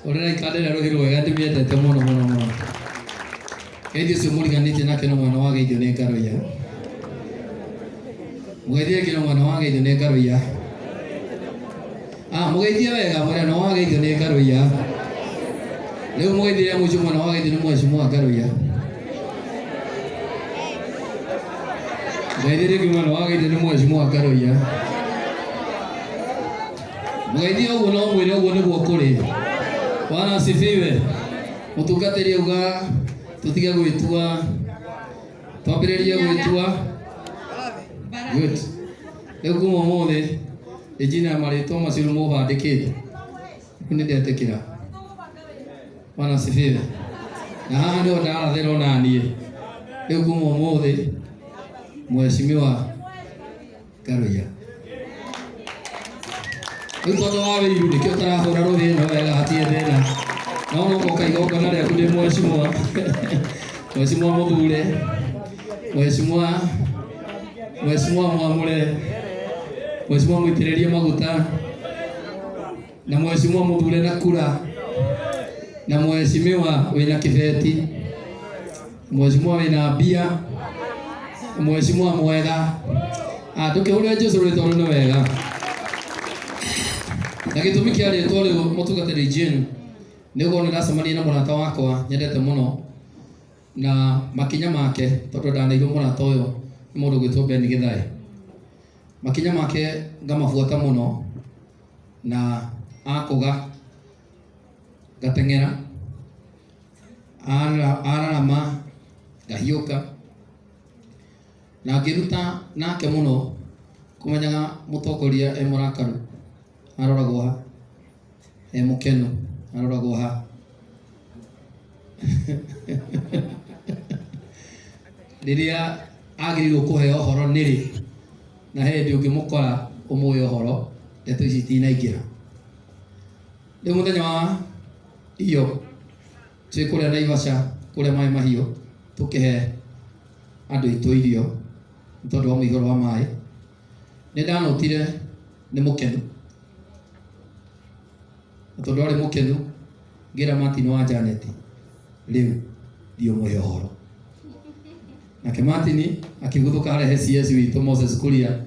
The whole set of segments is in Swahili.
Orera ikadera rohiro wega ndimiendete muno muno muno. Geithio cio muriganite nake no mwana wa geithio ni ngaroia. Mugeithie kino mwana wa geithio ni ngaroia. Mugeithie wega mwana wa geithio ni ngaroia. Leo mugeithie mucho mwana wa geithio ni mheshimiwa ngaroia. Mugeithie mwana wa geithio ni mheshimiwa ngaroia. Mugeithie uguo no mwire uguo niguo kuri. Bwana asifiwe. Mutungatiri uga tutige gwitua twambiririe gwitua good. Leo kuma mothe ejina marito maciru muhandikite kuni ndetekira. Bwana asifiwe. Na haha ndio ndarathero na nie. Leo kuma mothe mheshimiwa Ngaroia. Utoto wa wiru nikio tarahura ruthi no wega hatie thina. No no kokaiga ngona ria kudi mheshimiwa. Mheshimiwa Muthure. Mheshimiwa Mwamure. Mheshimiwa Mwitiririe Maguta. Na Mheshimiwa Muthure na kura. Na Mheshimiwa wina kibeti. Mheshimiwa wina mbia. Mheshimiwa mwega. Tukihurira Jesu ritwa no wega. Na gitumi kia ritwa ri mutungatiri Jane nigo ni ndacemania na murata wakwa nyendete muno na makinya make tondu ndanaigua murata uyu ni mundu gwitwo Ben Githai. Makinya make ngamabuata muno na akuga gatengera ararama gahiuka na ngiruta nake muno kumenyaga mutongoria murakaru aroragwo ha mukeno aroragwo ha riria agirirwo kuhe ohoro niri na hindi ungimukora umuye ohoro ndeto ici tinaingira. Riu muthenya wa iyo twi kuria Naivasha kuria mai mahiu tukihe andu itu irio tondu wa muigoro wa mai ni ndanotire ni mukenu tondu ari mukenu ngira Martin wa Janet riu dio muhe ohoro nake Martin akiguthuka arehe CS witu Moses Kuria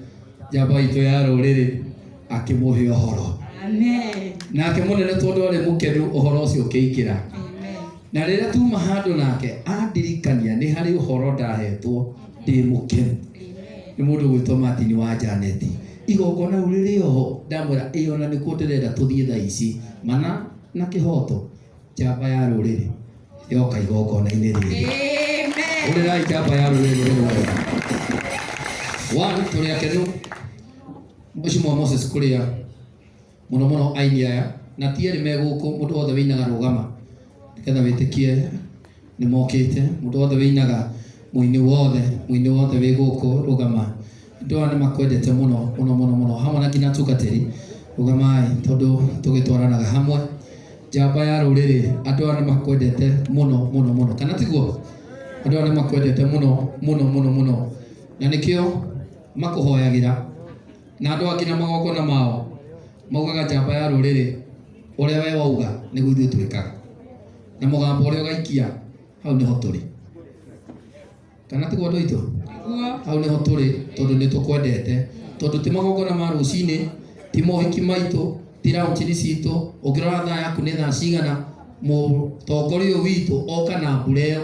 jamba itu ya ruriri akimuhe ohoro. Amen. Nake munene tondu ari mukenu ohoro ucio ukiikira. Amen. Na riria tuma handu nake andirikania ni hari ohoro ndahetwo ndi mukenu. Amen. Ni mundu gwitwo Martin wa Janet. Igongona uriri oho ndamwira iyo na nikuo ndirenda tuthie thaa ici mana na kihoto jamba ya ruriri yoka igongona-ini riri. Amen. Urirai jamba ya ruriri one turi akenu Mheshimiwa Moses Kuria muno muno aini aya na tieri meguku mundu wothe winaga rugama niketha witikie ni mokite mundu wothe winaga muini wothe wiguku rugama ndo ani makwendete muno muno muno muno hamwe na ngina tugateri rugamai tondu tugitwaranaga hamwe jamba ya ruriri andu ani makwendete muno muno muno kana tiguo andu ani makwendete muno muno muno muno na nikio makuhoyagira na andu angina magongona mao maugaga jamba ya ruriri uria we wauga niguo ithuĩ twikaga na mugambo uria ugaikia hau niho turi kana tiguo andu aitu hau niho turi tondu ni tukwendete tondu ti magongona ma rucini ti mohiki maitu ti rautini citu ungirora thaa yaku ni thaa cigana mutongoria witu oka na mbura iyo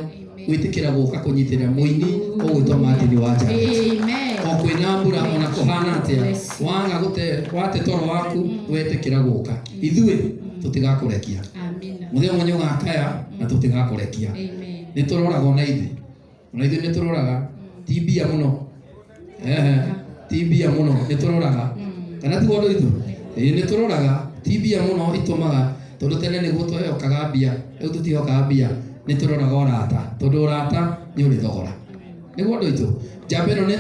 gwitikira guka kunyitirira muini ugwitwo Martin wa Janet. Amen. Okwina mbura ona kuhana atia wanga wate toro waku wetikira guka ithuĩ tutigakurekia. Amina. Muthenya mwenye ugakaya na tutigakurekia. Amen. Ni turoraga ona ithuĩ ni turoraga tibia muno tibia muno ni turoraga kana tiguo andu itu ni turoraga tibia muno itumaga tondu tene niguo twehokaga mbia riu tutihokaga mbia ni turoraga orata tondu orata ni uri thogora niguo andu itu njamba ino ni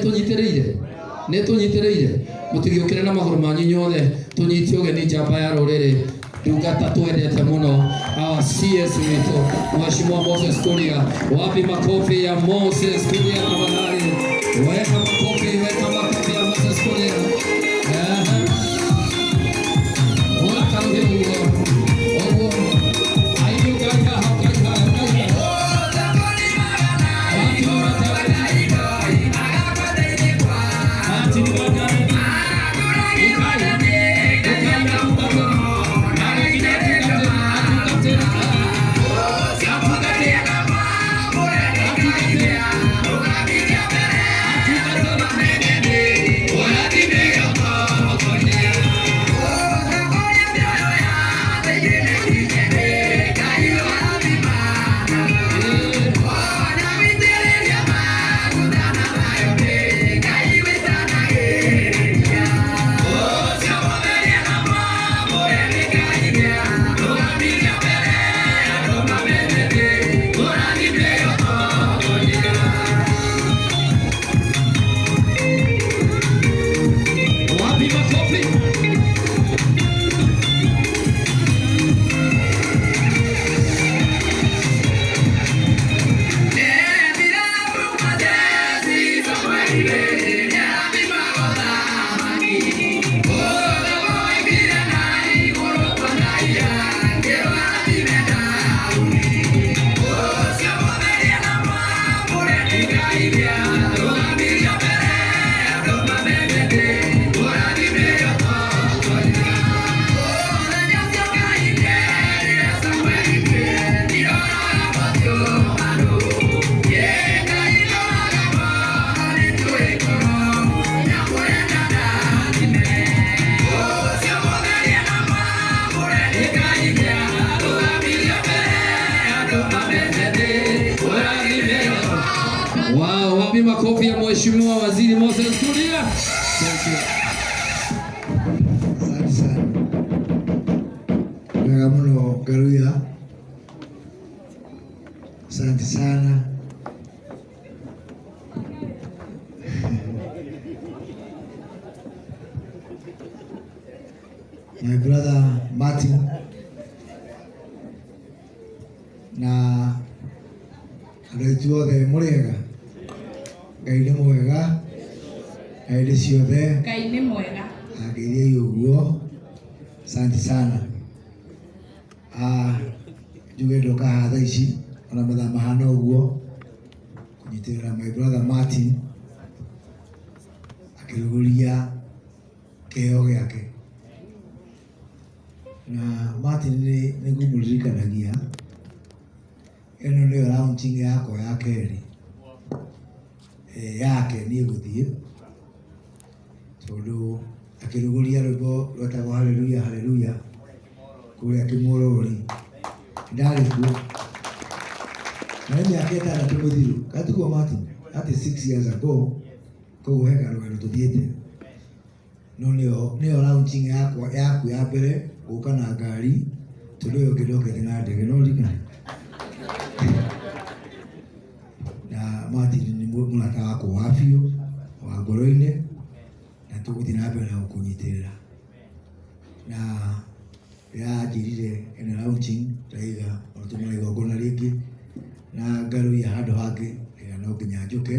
tunyitiriire mutigiukire na maguru manyu nyothe tunyitio geni njamba ya ruriri ndungata twendete muno CS witu Mheshimiwa Moses Kuria. Wapi makofi ya Moses Kuria tafadhali? Weka makofi ya Moses Kuria. Weka makofi. makofi ya Mheshimiwa Waziri Moses Kuria. Asante sana. Wega muno Garuya. Asante sana. My brother Martin na andũ othe mũrĩega. Ngai nĩ mwega. Hĩndĩ ciothe. Ngai nĩ mwega. Ngeithia ũguo. Asante sana. Njuge ndoka haha thaa ici ona mathaa mahana ũguo kũnyitĩrĩra my brother Martin akĩrugũria kĩheo gĩake. Na Martin nĩ ngũmũririkanagia ĩno nĩyo launching yakwa ya kerĩ yake niĩ gũthiĩ tondũ akĩrugũria rwĩmbo rwetagwo haleluya haleluya kũrĩa Kĩmũrũri. Ndarĩ kuo na mĩaka ĩtandatũ mĩthiru katiguo Martin that is 6 years ago. Koguo he karũgano tũthiĩte no nĩyo launching yaku ya mbere gũka na ngari tondũ ũyũ ũngĩ ndokete na ndege no rikana. Na Martin nĩ mũrata wakwa wa biũ wa ngoro-inĩ na tũgũthiĩ na mbere na gũkũnyitĩrĩra. Na yanjĩrire ĩno launching ndaiga ona tũmara igongona rĩngĩ na Garuya handũ hangĩ no nginya njũke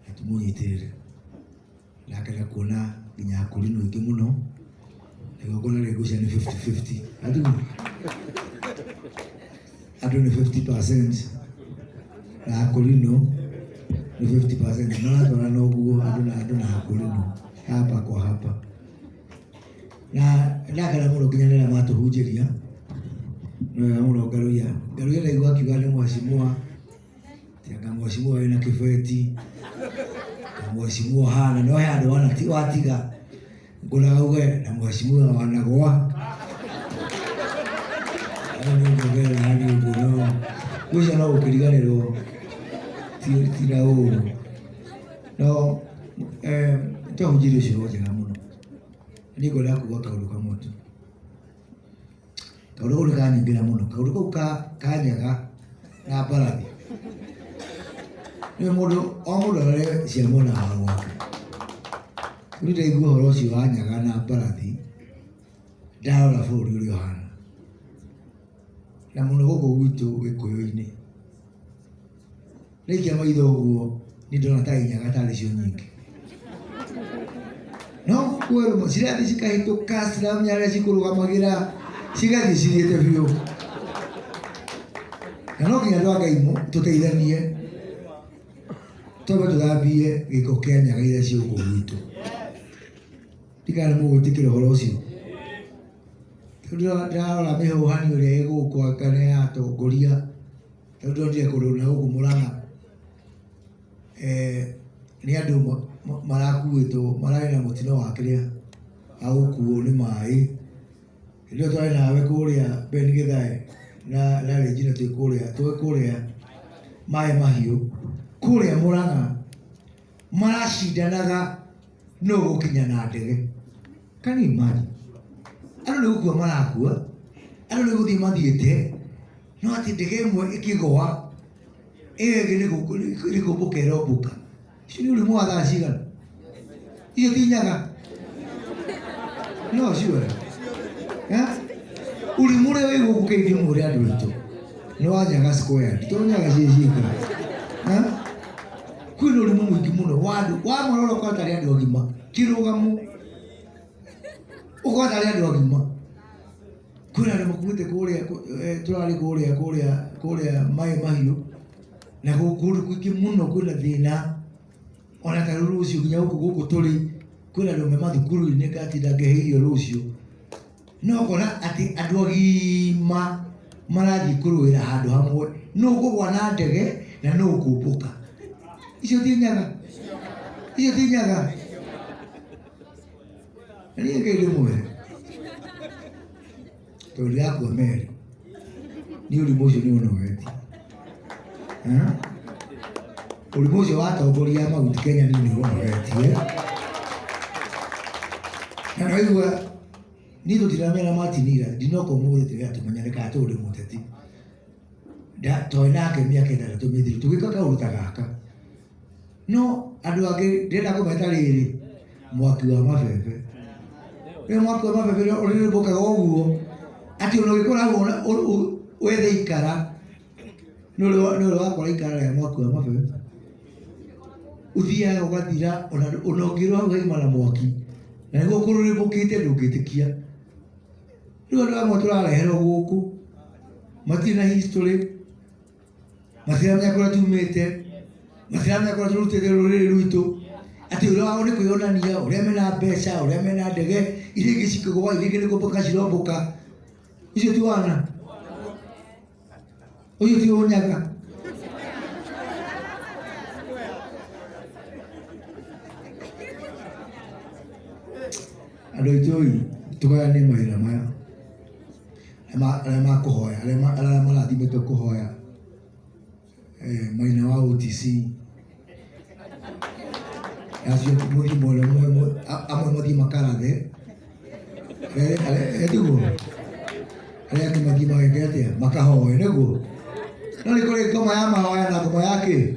na tũmũnyitĩrĩre. Nake na kuona nginya akũrinũ ingĩ mũno igongona rĩgucia nĩ 50-50. Andũ nĩ 50% na akũrinũ nĩ 50%. Maratwara na ũguo andũ na akũrinũ hapa kwa hapa. Na ndakena mũno nginya rĩrĩa matũhunjĩria no mũno Garuya ndaigua akiuga nĩ mheshimiwa tianga mheshimiwa wĩna kĩbeti mheshimiwa hana no he andũ watiga ngũraga uge na mheshimiwa wanagwa nĩ ngũgerera hani ũguo no gwĩcia no gũkĩriganĩrwo ti na ũru no twahunjirie ũcio njega mũno. Niĩ ngwenda kuuga kaũndũ kamwe tu. Kaũndũ kau nĩ kanyingĩra mũno. Kaũndũ kau kanyaga na mbarathi nĩ mũndũ o mũndũ arore cia mwena wa gwake. Rĩu ndaigua ũhoro ũcio wa nyaga na mbarathi ndarora bũrũri ũrĩa ũhana na mũno gũkũ gwitũ Gĩkũyũ-inĩ rĩkia maitho ũguo nĩ ndona ta nyaga tarĩ cio nyingĩ no kwĩrwo cirathiĩ cikahĩtũka ciramenya arĩa cikũrũgamagĩra cigathiĩ cithiĩte biũ. Na no nginya andũ a Ngai tũteithanie twambe tũthambie gĩko kĩa nyaga iria ciĩ gũkũ gwitũ. Ndikana nĩ mũgwĩtĩkĩra ũhoro ũcio. Ndĩrarora mĩhuhani ũrĩa ĩ gũkũ anga nĩ ya atongoria tondũ ndonire kũndũ na gũkũ Mũrang'a nĩ andũ marakuĩtwo mararĩ na mũtino wa kĩrĩa agũkuo nĩ maĩ. Rĩrĩa twarĩ nawe kũrĩa Ben Gĩthae na Regina twĩ kũrĩa Maĩ Mahiũ kũrĩa Mũrang'a maracindanaga no gũkinya na ndege. Can you imagine? Andũ nĩ gũkua marakua, andũ nĩ gũthiĩ mathiĩte no atĩ ndege ĩmwe ĩkĩgũa ĩyo ĩngĩ nĩ kũmbũka ĩrombũka. Icio nĩ ũrimũ wa thaa cigana? Icio ti nyaga? No ciũre ũrimũ ũrĩa wĩ gũkũ Kĩrĩmu ũrĩa andũ aitũ nĩ wa nyaga squared. Tondũ nyaga ciĩciĩka kwĩna ũrimũ mũingĩ mũno wa andũ wamarora ũkona tarĩ andũ agima kĩrũgamu ũkona tarĩ andũ agima. Kwĩna andũ makuĩte kũrĩa tũrarĩ kũrĩa Maĩ Mahiũ na kũndũ kũingĩ mũno kwĩna thĩna ona ta rũciũ nginya gũkũ tũrĩ kwĩna andũ me mathukuru-inĩ ngatinda ngĩhĩirio rũciũ no ũkona atĩ andũ agima marathiĩ kũrũĩra handũ hamwe no ũkũgwa na ndege na no ũkũmbũka. Icio ti nyaga? Icio ti nyaga? Na niĩ Ngai nĩ mwega tondũ ndĩrakua meri nĩ ũrimũ ũcio nĩ ũnogetie. Ũrĩmi ũcio wa atongoria a maguti Kenya nĩ ũronetie. Na naigua niĩ tũtiramera Martin ira ndinoka ũmũthĩ tũrĩa tũmenyane kana tũrĩ mũteti. Tondũ nake mĩaka 6 mĩthiru tũgĩka kaũndũ ta gaka. No andũ angĩ ndĩrenda kũmeta rĩrĩ mwaki wa mabebe. Rĩu mwaki wa mabebe ũrĩ rĩmbũkaga ũguo atĩ ona ũgĩkoragwo wethe ikara nĩũrĩ wakora ikara rĩa mwaki wa mabebe. Ũthiaga ũgathira ona ũngĩrwo hau haima na mwaki na nĩguo kũrũrĩmbũkĩte ndũngĩtĩkia. Rĩu andũ amwe tũrareherwo gũkũ matirĩ na history, matiramenya kũrĩa tumĩte, matiramenya kũrĩa tũrutĩte rũrĩrĩ rwitũ, atĩ ũrĩa wao nĩ kwĩyonania ũrĩa mena mbeca, ũrĩa mena ndege, iria ingĩ cikĩgũa, iria ingĩ nĩ kũmbũka cirombũka. Ũcio ti wana, ũcio ti ũnyaga. Andũ aitũ tũgayane mawĩra maya arĩa makũhoya, arĩa marathimĩtwo kũhoya Maina wa OTC acio mũthimo amwe mathiĩ makarathe etuguo arĩa angĩ mathiĩ mageke atĩa makahoe nĩguo. No nĩ kũrĩ ngoma ya mahoya na ngoma yake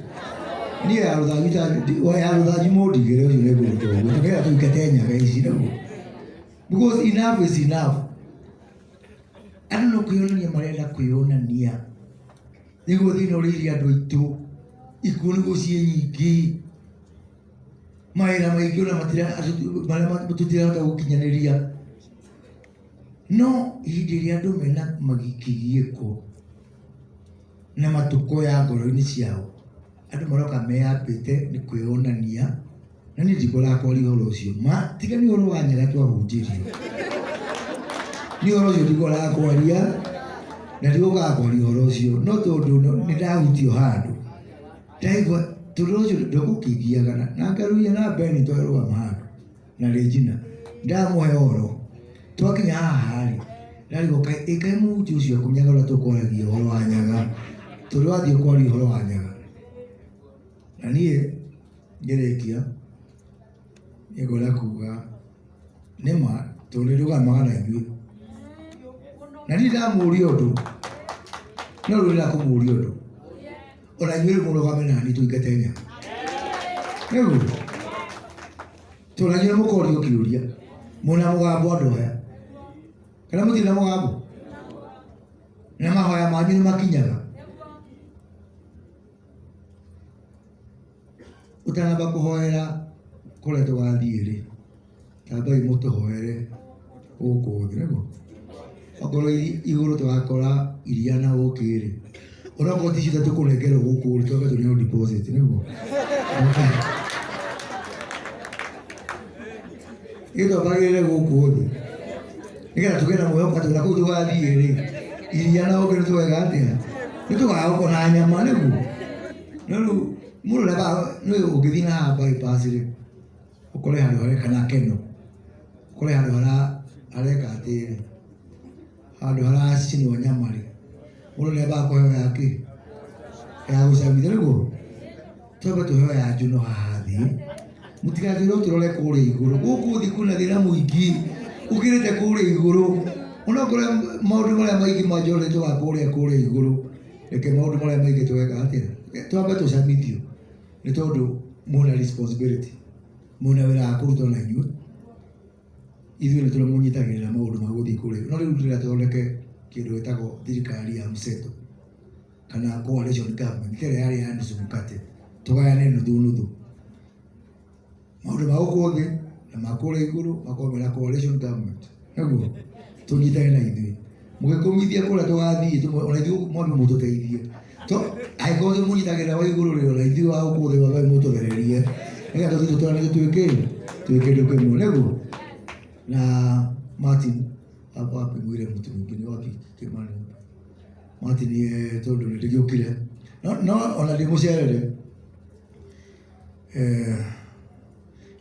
niĩ ya rũthanju mũndigĩre ũcio nĩguo tũguo tũkĩra tũikate nyaga ici nĩguo, because enough is enough. Andũ no kwĩyonania marenda kwĩyonania nĩguo thĩna ũrĩirie andũ aitũ, ikuũ nĩguo ciĩ nyingĩ, mawĩra maingĩ ona marĩa tũtirahota gũkinyanĩria. No hĩndĩ ĩrĩa andũ mena magĩkĩgiĩko na matũko ya ngoro-inĩ ciao, andũ maroka meyambĩte nĩ kwĩyonania, na niĩ ndikũrakwaria ũhoro ũcio tiga nĩ ũhoro wa Nyaga twahunjĩrio, nĩ ũhoro ũcio ndikũrakwaria na ndigũkaga kwaria ũhoro ũcio, no tondũ nĩ ndahutio handũ ndaigua tondũ ũcio ndũgũkĩgiaga na ngaruia na Beni twarũgama handũ na Regina ndamũhe ũhoro twakinya haha rĩ ndarigwo kaĩ mũhunjia ũcio akũnyaga ũrĩa tũkwaragia ũhoro wa Nyaga tondũ wathiĩ kwaria ũhoro wa Nyaga. Na niĩ ngĩrĩkia nĩngwenda kuga nĩma tondũ nĩndũgamaga na ithuĩ na niĩ ndamũria ũndũ no rĩu ndakũmũria ũndũ ona inyuĩ mũrũgame nani tũingate Nyaga nĩguo tondũ inyuĩ mũkorio kĩũria mũna mũgambo andũ aya kana mũtirĩ na mũgambo na mahoya manyu nĩ makinyaga. Ũtanamba kũhoera kũrĩa tũgathiĩ rĩ tambai mũtũhoere gũkũ thĩ nĩguo, okorwo igũrũ tũgakora iria na ũkĩ rĩ onakorwo ti ciothe tũkũnengerwo gũkũ rĩ twambe tũneo deposit nĩguo gĩtwambagĩrĩre gũkũ thĩ nĩgetha tũgĩe na mwĩhoko atĩ ona kũu tũgathiĩ rĩ iria na ũkĩ nĩtũgeka atĩa nĩtũgagũkona nyama nĩguo. No rĩu mũndũ nĩ ũngĩthiĩ na haha bypass rĩ ũkore handũ hareka na Keno, ũkore handũ hareka atĩrĩ handũ haracinwo nyama rĩ mũndũ nĩambaga kũheo yake ya gũcamithia nĩguo, twambe tũheo ya njũno haha thĩ mũtigathiĩ tũrore kũrĩa igũrũ gũkũ thĩ kwĩna thĩna mũingĩ ũkĩrĩte kũrĩa igũrũ onakorwo maũndũ marĩa maingĩ manjorĩtwo kũrĩa igũrũ reke maũndũ marĩa maingĩ tũgeka atĩa twambe tũcamithio nĩ tondũ mwĩna responsibility mwĩna wĩra wa kũrutwo na inyuĩ nĩ tũramũnyitagĩrĩra maũndũ ma gũthiĩ kũrĩa. No rĩu ndĩrenda tũthondeke kĩndũ gĩtagwo thirikari ya mseto kana coalition government ĩrĩa yarĩ ya nusu mkate tũgayane nuthu nuthu maũndũ ma gũkũ thĩ na ma kũrĩa igũrũ makorwo mena coalition government nĩguo tũnyitane na ithuĩ mũgĩkũmithia kũrĩa tũgathiĩ ona ithuĩ mwambe mũtũteithie angĩkorwo tũmũnyitagĩrĩra wa igũrũ rĩ ona ithuĩ wa gũkũ thĩ wambe mũtũthererie nĩgetha tũthiĩ tũtwaranĩrie twĩ kĩndũ kĩmwe nĩguo. Na Martin wapi mwire mtu mwingine wapi Kimani Martin tondũ nĩ ndĩgĩũkire no ona ndĩmũcerere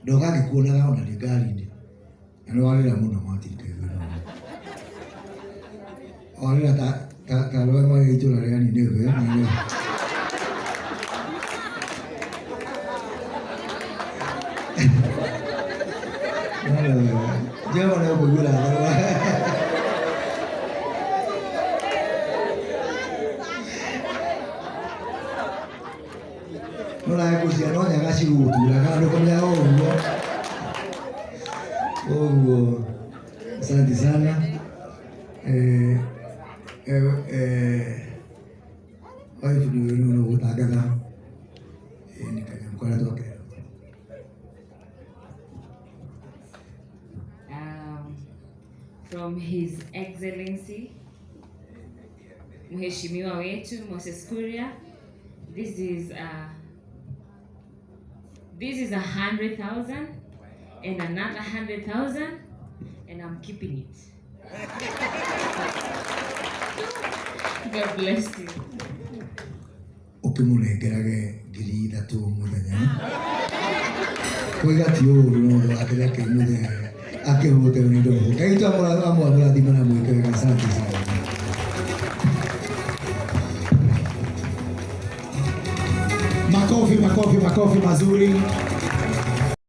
ndoga ngĩkuonaga ona ndĩ ngari-inĩ na nĩ warĩra mũno Martin kaigua warĩra ta rũa magĩ itũra rĩa Nineve cirutu la kando kamya ongo. Asante sana. Wife ni wenu no utagaga. Nikanyamkora toke. From His Excellency Mheshimiwa wetu Moses Kuria, this is 100,000 and another 100,000, and I'm keeping it. God bless you. Ukimunegerage ngiri ithatu muthenya kuigati uru no wakira ke muthenya akiruta ni ndo kaita mura dimana mwikega. Asante sana. Makofi mazuri.